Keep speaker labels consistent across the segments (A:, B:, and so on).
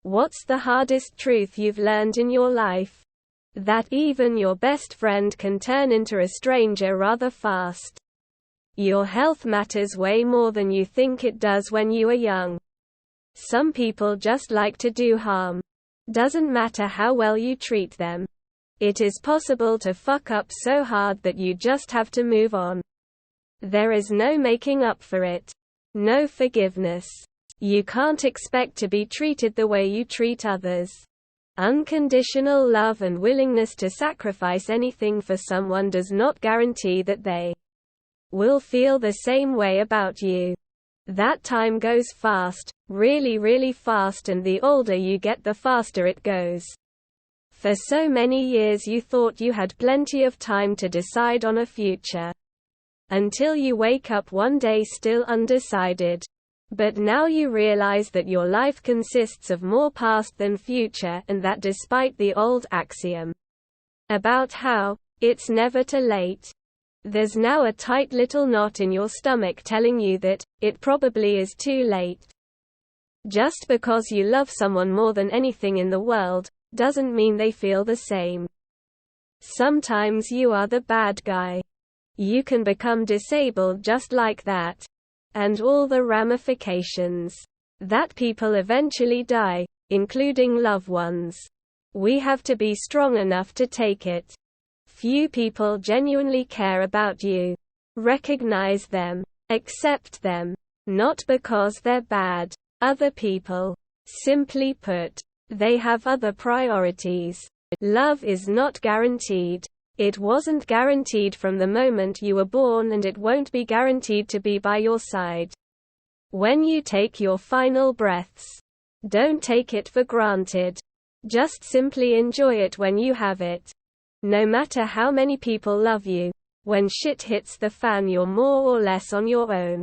A: What's the hardest truth you've learned in your life? That even your best friend can turn into a stranger rather fast. Your health matters way more than you think it does when you are young. Some people just like to do harm. Doesn't matter how well you treat them. It is possible to fuck up so hard that you just have to move on. There is no making up for it. No forgiveness. You can't expect to be treated the way you treat others. Unconditional love and willingness to sacrifice anything for someone does not guarantee that they will feel the same way about you. That time goes fast, really, really fast, and the older you get, the faster it goes. For so many years you thought you had plenty of time to decide on a future. Until you wake up one day still undecided. But now you realize that your life consists of more past than future, and that despite the old axiom about how it's never too late, there's now a tight little knot in your stomach telling you that it probably is too late. Just because you love someone more than anything in the world doesn't mean they feel the same. Sometimes you are the bad guy. You can become disabled just like that. And all the ramifications. That people eventually die, including loved ones. We have to be strong enough to take it. Few people genuinely care about you. Recognize them. Accept them. Not because they're bad. Other people. Simply put, they have other priorities. Love is not guaranteed. It wasn't guaranteed from the moment you were born, and it won't be guaranteed to be by your side when you take your final breaths. Don't take it for granted. Just simply enjoy it when you have it. No matter how many people love you, when shit hits the fan, you're more or less on your own.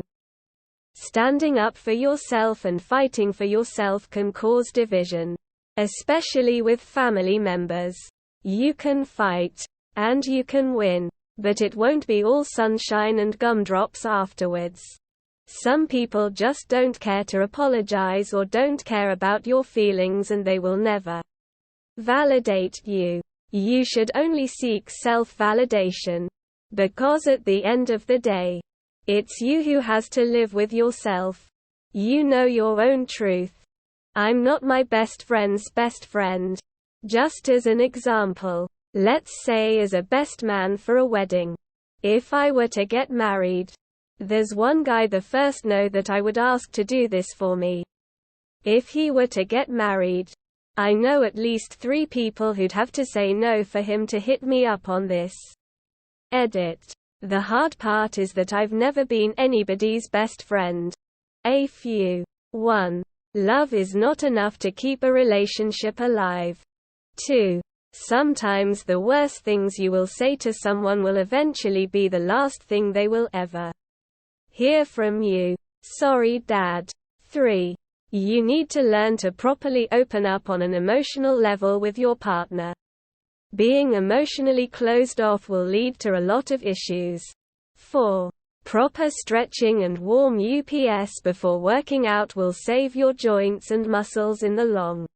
A: Standing up for yourself and fighting for yourself can cause division, especially with family members. You can fight. And you can win. But it won't be all sunshine and gumdrops afterwards. Some people just don't care to apologize or don't care about your feelings, and they will never validate you. You should only seek self-validation. Because at the end of the day, it's you who has to live with yourself. You know your own truth. I'm not my best friend's best friend. Just as an example. Let's say as a best man for a wedding. If I were to get married, there's one guy the first no that I would ask to do this for me. If he were to get married, I know at least 3 people who'd have to say no for him to hit me up on this. Edit. The hard part is that I've never been anybody's best friend. A few. 1. Love is not enough to keep a relationship alive. 2. Sometimes the worst things you will say to someone will eventually be the last thing they will ever hear from you. Sorry, Dad. 3. You need to learn to properly open up on an emotional level with your partner. Being emotionally closed off will lead to a lot of issues. 4. Proper stretching and warm UPS before working out will save your joints and muscles in the long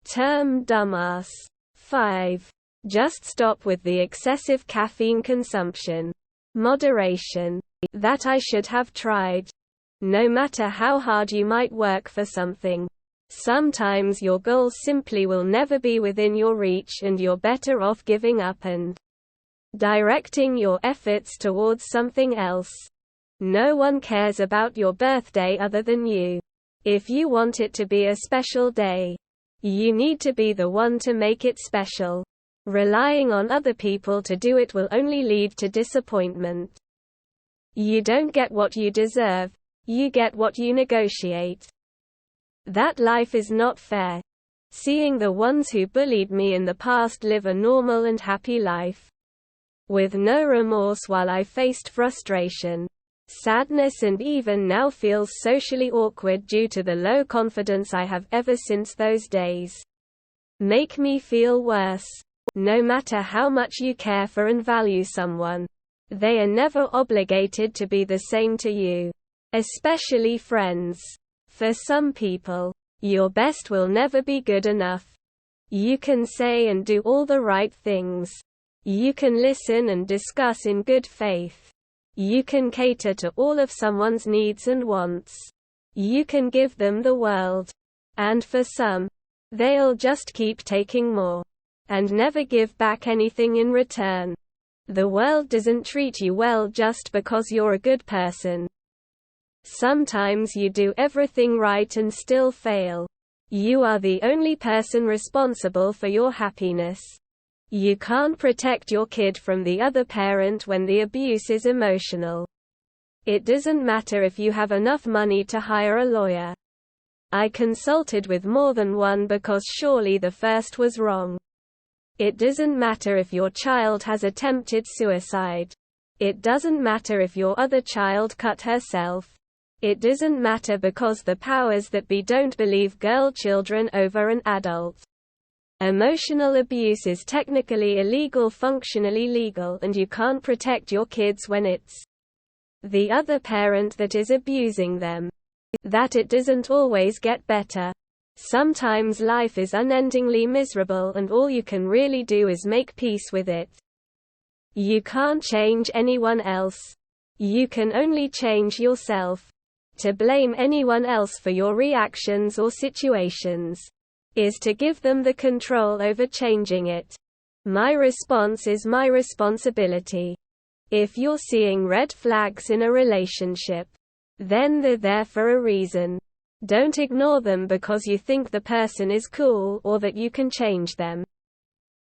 A: term, dumbass. 5. Just stop with the excessive caffeine consumption. Moderation. That I should have tried. No matter how hard you might work for something, sometimes your goals simply will never be within your reach, and you're better off giving up and directing your efforts towards something else. No one cares about your birthday other than you. If you want it to be a special day, you need to be the one to make it special. Relying on other people to do it will only lead to disappointment. You don't get what you deserve, you get what you negotiate. That life is not fair. Seeing the ones who bullied me in the past live a normal and happy life, with no remorse, while I faced frustration, sadness, and even now feels socially awkward due to the low confidence I have ever since those days, make me feel worse. No matter how much you care for and value someone, they are never obligated to be the same to you. Especially friends. For some people, Your best will never be good enough. You can say and do all the right things. You can listen and discuss in good faith. You can cater to all of someone's needs and wants. You can give them the world. And for some, they'll just keep taking more and never give back anything in return. The world doesn't treat you well just because you're a good person. Sometimes you do everything right and still fail. You are the only person responsible for your happiness. You can't protect your kid from the other parent when the abuse is emotional. It doesn't matter if you have enough money to hire a lawyer. I consulted with more than one because surely the first was wrong. It doesn't matter if your child has attempted suicide. It doesn't matter if your other child cut herself. It doesn't matter because the powers that be don't believe girl children over an adult. Emotional abuse is technically illegal, functionally legal, and you can't protect your kids when it's the other parent that is abusing them. That it doesn't always get better. Sometimes life is unendingly miserable and all you can really do is make peace with it. You can't change anyone else. You can only change yourself. To blame anyone else for your reactions or situations is to give them the control over changing it. My response is my responsibility. If you're seeing red flags in a relationship, then they're there for a reason. Don't ignore them because you think the person is cool or that you can change them.